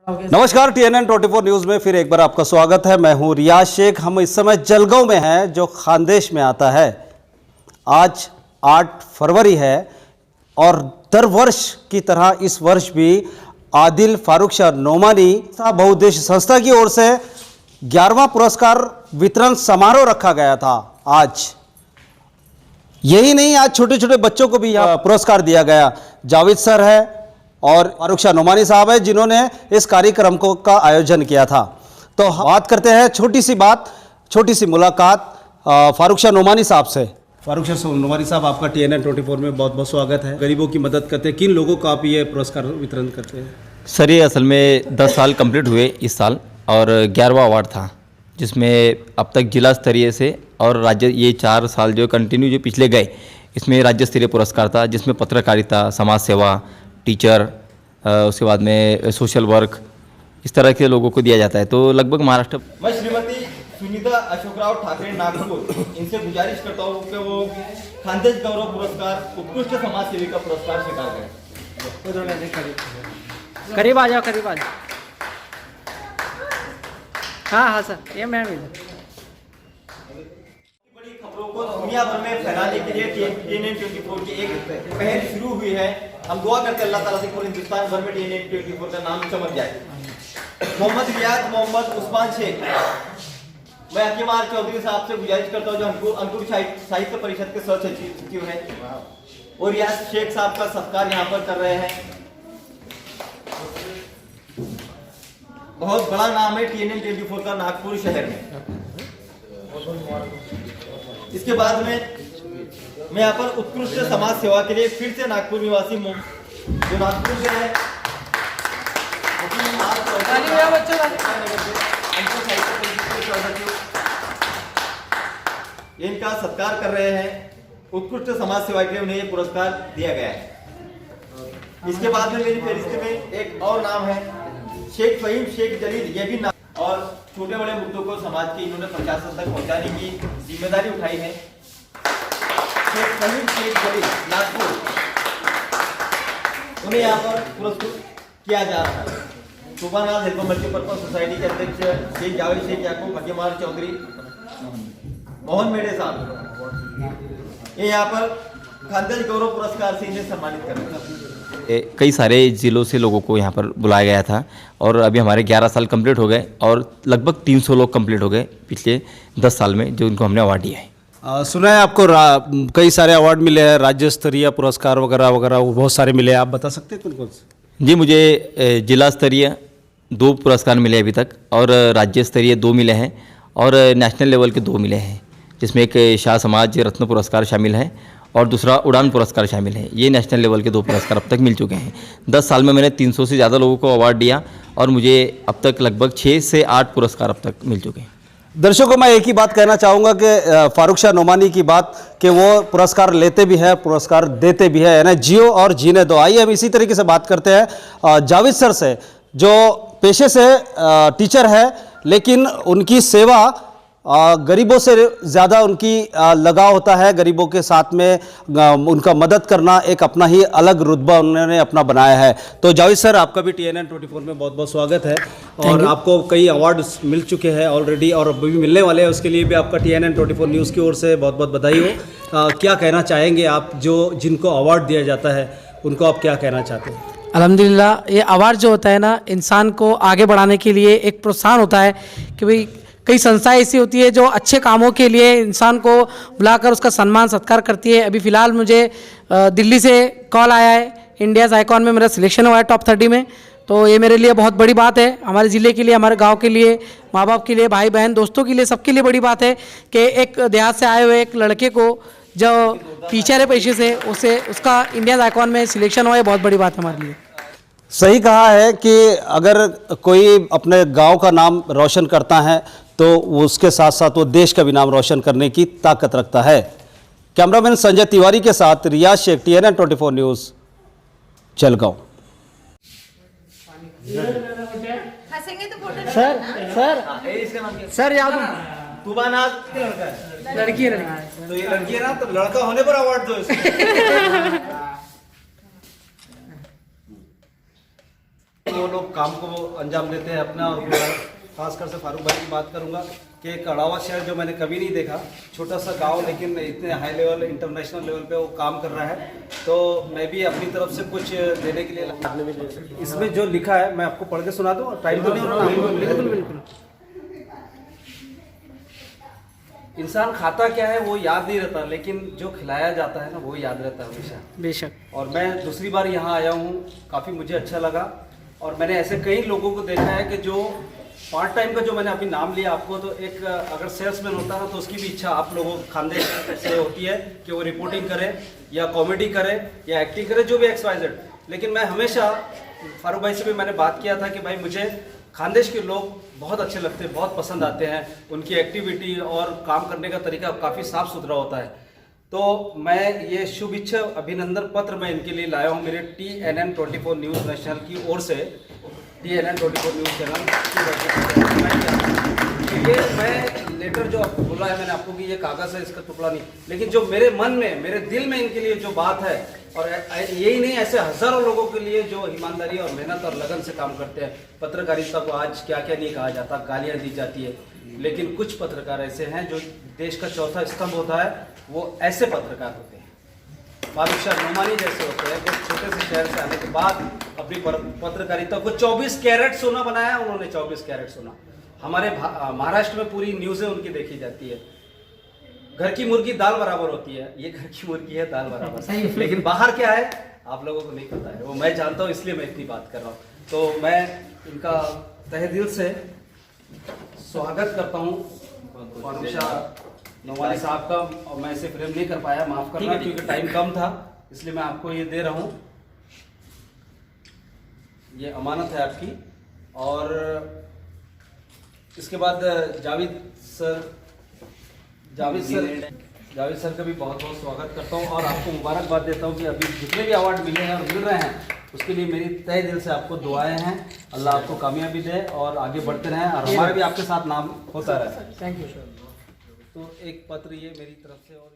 नमस्कार, TNN 24 news में फिर एक बार आपका स्वागत है। मैं हूं रियाज शेख। हम इस समय जलगांव में हैं जो खानदेश में आता है। आज 8 फरवरी है और दर वर्ष की तरह इस वर्ष भी आदिल फारूक शाह नोमानी बहुउद्देश्य संस्था की ओर से 11वां पुरस्कार वितरण समारोह रखा गया था। आज यही नहीं, आज छोटे छोटे बच्चों को भी यह पुरस्कार दिया गया। जावेद सर है और फारूक शाह नोमानी साहब है जिन्होंने इस कार्यक्रम को का आयोजन किया था। तो बात करते हैं छोटी सी मुलाकात फारूक शाह नोमानी साहब से। फारूक शाह नोमानी साहब, आपका TNN 24 में बहुत बहुत स्वागत है। गरीबों की मदद करते हैं, किन लोगों को आप ये पुरस्कार वितरण करते हैं? सर, ये असल में 10 साल कंप्लीट हुए इस साल और 11वां अवार्ड था, जिसमें अब तक जिला स्तरीय से और राज्य, ये 4 साल जो कंटिन्यू जो पिछले गए, इसमें राज्य स्तरीय पुरस्कार था, जिसमें पत्रकारिता, समाज सेवा, टीचर, उसके बाद में सोशल वर्क, इस तरह के लोगों को दिया जाता है। तो लगभग महाराष्ट्र। मैं श्रीमती सुनीता अशोकराव ठाकरे नागपुर, इनसे गुजारिश करता हूँ कि वो खानदेश गौरव पुरस्कार उत्कृष्ट समाज सेविका पुरस्कार स्वीकार करें। करीब आ जाओ, करीब आ जाओ। हाँ सर, ये मैम इधर। बड़ी खबरों को दुनिया भर में फैलाने के लिए TNN 24 की एक पहल शुरू हुई है। हम दुआ करते हैं अल्लाह ताला से पूरे हिंदुस्तान भर में TNN 24 का नाम चमक जाए। मोहम्मद रियाज मोहम्मद उस्मान शेख, मैं हकीम आर चौधरी साहब से गुजारिश करता हूँ जो अंकुर साहित्य परिषद के सह सचिव हैं, और रियाज शेख साहब का सत्कार यहाँ पर कर रहे हैं। बहुत बड़ा नाम है TNN 24 का नागपुर शहर में। इसके बाद में मैं यहाँ पर उत्कृष्ट समाज सेवा के लिए फिर से नागपुर निवासी जो नागपुर से है इनका सत्कार कर रहे हैं। उत्कृष्ट समाज सेवा के लिए उन्हें ये पुरस्कार दिया गया है। इसके बाद में मेरी फहरिस्त में एक और नाम है शेख फहीम शेख जलील, ये भी नाम, और छोटे बड़े मुद्दों को समाज के इन्होंने प्रशासन तक पहुंचाने की जिम्मेदारी उठाई है। शेख फहीम शेख जलील नागपुर, उन्हें यहाँ पर पुरस्कृत किया जा रहा है। सुबानाज हेल्प मल्टीपर्पज सोसाइटी के अध्यक्ष शेख जावेद शेख याकूब हकीमार चौधरी मोहन मेड़े साहब, ये यहाँ पर खानदेश गौरव पुरस्कार से इन्हें सम्मानित कर रहे हैं। कई सारे ज़िलों से लोगों को यहाँ पर बुलाया गया था और अभी हमारे 11 साल कंप्लीट हो गए और लगभग 300 लोग कंप्लीट हो गए पिछले 10 साल में, जो उनको हमने अवार्ड दिया है। सुना है आपको कई सारे अवार्ड मिले हैं, राज्य स्तरीय पुरस्कार वगैरह वगैरह बहुत सारे मिले हैं, आप बता सकते हैं कौन कौन से? जी, मुझे जिला स्तरीय 2 पुरस्कार मिले अभी तक, और राज्य स्तरीय 2 मिले हैं, और नेशनल लेवल के 2 मिले हैं, जिसमें एक शाह समाज रत्न पुरस्कार शामिल है और दूसरा उड़ान पुरस्कार शामिल है। ये नेशनल लेवल के 2 पुरस्कार अब तक मिल चुके हैं। 10 साल में मैंने 300 से ज़्यादा लोगों को अवार्ड दिया और मुझे अब तक लगभग 6 से 8 पुरस्कार अब तक मिल चुके हैं। दर्शकों, मैं एक ही बात कहना चाहूँगा कि फारूक शाह नोमानी की बात कि वो पुरस्कार लेते भी हैं, पुरस्कार देते भी हैं, यानी जियो और जीने दो। आइए हम इसी तरीके से बात करते हैं जावेद सर से, जो पेशे से टीचर है, लेकिन उनकी सेवा गरीबों से ज़्यादा उनकी लगाव होता है। गरीबों के साथ में उनका मदद करना एक अपना ही अलग रुतबा उन्होंने अपना बनाया है। तो जावेद सर, आपका भी TNN 24 में बहुत बहुत स्वागत है और आपको कई अवार्ड्स मिल चुके हैं ऑलरेडी और अभी भी मिलने वाले हैं। उसके लिए भी आपका TNN 24 न्यूज़ की ओर से बहुत बहुत बधाई हो। क्या कहना चाहेंगे आप, जिनको अवार्ड दिया जाता है उनको आप क्या कहना चाहते हैं? अल्हम्दुलिल्लाह, ये अवार्ड जो होता है ना, इंसान को आगे बढ़ाने के लिए एक प्रोत्साहन होता है कि भाई कई संस्थाएं ऐसी होती है जो अच्छे कामों के लिए इंसान को बुलाकर उसका सम्मान सत्कार करती है। अभी फ़िलहाल मुझे दिल्ली से कॉल आया है, इंडियाज़ आइकॉन में मेरा सिलेक्शन हुआ है टॉप 30 में। तो ये मेरे लिए बहुत बड़ी बात है, हमारे ज़िले के लिए, हमारे गांव के लिए, माँ बाप के लिए, भाई बहन दोस्तों के लिए, सबके लिए बड़ी बात है कि एक देहात से आए हुए एक लड़के को जो टीचर है पेशे से, उसका इंडियाज़ आइकॉन में सिलेक्शन हुआ है, बहुत बड़ी बात है हमारे लिए। सही कहा है कि अगर कोई अपने गांव का नाम रोशन करता है तो उसके साथ साथ वो देश का भी नाम रोशन करने की ताकत रखता है। कैमरामैन संजय तिवारी के साथ Riyaz Shaikh, TNN 24 news, Jalgaon. Sir याद तुबानाज लड़का है, लड़की है, तो ये लड़की है ना, तो लड़का होने पर अवार्ड दो इसको। वो लोग काम को अंजाम देते हैं अपना। और खासकर से फारूक भाई की बात करूंगा कि एक अड़ावा शहर जो मैंने कभी नहीं देखा, छोटा सा गांव लेकिन इतने हाई लेवल इंटरनेशनल लेवल पे वो काम कर रहा है। तो मैं भी अपनी तरफ से कुछ देने के लिए, इसमें जो लिखा है मैं आपको पढ़ के सुना दूँ, टाइम तो नहीं हो रहा? बिल्कुल बिल्कुल। इंसान खाता क्या है वो याद नहीं रहता, लेकिन जो खिलाया जाता है ना वो याद रहता है हमेशा। बेशक। और मैं दूसरी बार यहाँ आया हूँ, काफ़ी मुझे अच्छा लगा। और मैंने ऐसे कई लोगों को देखा है कि जो पार्ट टाइम का, जो मैंने अभी नाम लिया आपको, तो एक अगर सेल्समैन होता है तो उसकी भी इच्छा आप लोगों खानदेश से होती है कि वो रिपोर्टिंग करे या कॉमेडी करे या एक्टिंग करे, जो भी XYZ। लेकिन मैं हमेशा फारूक भाई से भी मैंने बात किया था कि भाई मुझे खानदेश के लोग बहुत अच्छे लगते हैं, बहुत पसंद आते हैं, उनकी एक्टिविटी और काम करने का तरीका काफ़ी साफ सुथरा होता है। तो मैं ये शुभ इच्छा अभिनंदन पत्र मैं इनके लिए लाया हूँ मेरे TNN 24 न्यूज़ नेशनल की ओर से। TNN 24 न्यूज़ चैनल ये मैं लेटर जो बोला है मैंने आपको कि ये कागज़ है, इसका टुकड़ा नहीं, लेकिन जो मेरे मन में, मेरे दिल में इनके लिए जो बात है, और यही नहीं ऐसे हज़ारों लोगों के लिए जो ईमानदारी और मेहनत और लगन से काम करते हैं। पत्रकारिता को आज क्या क्या नहीं कहा जाता, गालियाँ दी जाती है, लेकिन कुछ पत्रकार ऐसे हैं जो देश का चौथा स्तंभ होता है, वो ऐसे पत्रकार होते हैं। फारूक शाह नोमानी जैसे होते हैं, कुछ छोटे से शहर से आने के बाद अपनी पत्रकारिता को 24 कैरेट सोना बनाया उन्होंने। 24 कैरेट सोना हमारे महाराष्ट्र में पूरी न्यूज़ें उनकी देखी जाती है। घर की मुर्गी दाल बराबर होती है, ये घर की मुर्गी है दाल बराबर। लेकिन बाहर क्या है आप लोगों को नहीं पता है, वो मैं जानता हूँ, इसलिए मैं इतनी बात कर रहा हूँ। तो मैं इनका तहे दिल से स्वागत करता हूँ फारूक शाह नोमानी साहब का। और मैं इसे फ्रेम नहीं कर पाया, माफ करना, क्योंकि टाइम कम था, इसलिए मैं आपको ये दे रहा हूँ। ये अमानत है आपकी। और इसके बाद जावेद सर का भी बहुत बहुत स्वागत करता हूँ और आपको मुबारकबाद देता हूँ कि अभी जितने भी अवार्ड मिले हैं और मिल रहे हैं उसके लिए मेरी तहे दिल से आपको दुआएं हैं। अल्लाह आपको कामयाबी दे और आगे बढ़ते रहें और हमारा भी आपके साथ नाम होता रहे। Thank you sir. तो एक पत्र ये मेरी तरफ से और